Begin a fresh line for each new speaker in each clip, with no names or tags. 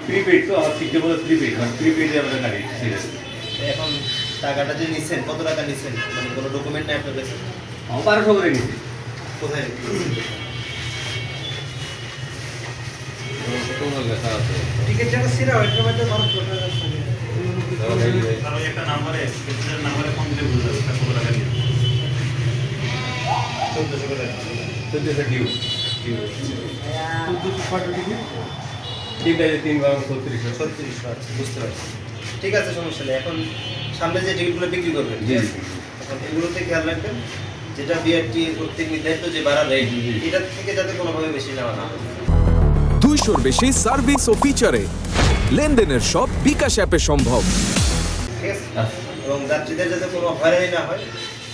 Prepaid তো আমার শিখতে বলে প্রিপেড মানে প্রিপেডে আমরা গাড়ি
এখন টাকাটা যে নিচ্ছেন কত টাকা নিচ্ছেন মানে কোনো ডকুমেন্ট নাই আপনার কাছে?
1200 করে নিচ্ছি।
কোথায়
টিকিট যেটা ছিল ওইটার মধ্যে মানুষ
একটা নাম্বারে ফোন দিলে বুঝতে যাবে কত টাকা নিয়ে 1400 টাকা 1400 ডিউ
1400 কত টিকিট?
তিন বার 3600
3600 আছে, বুঝতে পারছি। ঠিক আছে, সমস্যা নেই। এখন সামনে যে টিকিটগুলো বিক্রি করবেন,
জি
এখন এগুলোতে খেয়াল রাখবেন যেটা বিআরটি কর্তৃক নির্ধারিত যে ভাড়া রেট এটার থেকে যাতে কোনোভাবে বেশি নেওয়া না হয়।
200-র বেশি সার্ভিস ও ফিচারে লেনদেনের সব বিকাশ অ্যাপে সম্ভব।
ঠিক আছে, এবং যাত্রীদের যাতে কোনো হয়রানি না হয়,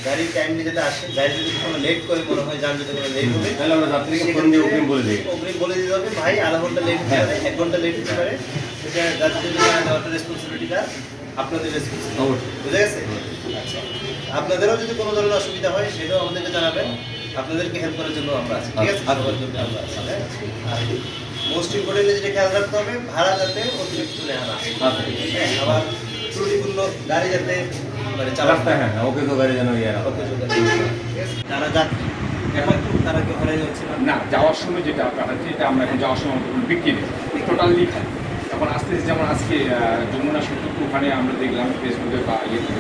গাড়ি টাইমলি যাতে আসে, গাড়ি যদি কোনো লেট করে মনে হয় যান যদি কোনো লেট হবে
তাহলে আমরা যাত্রীকে ফোন দিয়ে অগ্রিম বলে দিই।
অগ্রিম বলে দিতে হবে, ভাই আধা ঘন্টা লেট হতে পারে, 1 ঘন্টা লেট হতে পারে, সেটা যাত্রীদের দেওয়াটা রেসপন্সিবিলিটিটা আপনাদের রেসপন্সিবিলিটি। বুঝে গেছে? আচ্ছা, আপনাদেরও যদি কোনো ধরনের অসুবিধা হয় সেটাও আমাদেরকে জানাবেন, আপনাদেরকে হেল্প করার জন্য আমরা আছি। ঠিক আছে, সবার জন্য আমরা আছি। আর মোস্ট ইম্পর্টেন্ট যেটা খেয়াল রাখতে হবে, ভাড়া যাতে অতিরিক্ত নেওয়া না হয়। হ্যাঁ, আবার ত্রুটিপূর্ণ গাড়ি যাতে মানে চালাতে
হ্যাঁ ওকে তো গাড়ি যেন ইয়ে
যারা যাত্রী এখন তারা কি হয়রানি হচ্ছে না?
না, যাওয়ার সময় যেটা আপনার হচ্ছে এটা আমরা এখন যাওয়ার সময় বিক্রি নেই, টোটাল লিখা। এখন আস্তে আস্তে যেমন আজকে যমুনা সেতু ওখানে আমরা দেখলাম ফেসবুকে বা ইয়েতে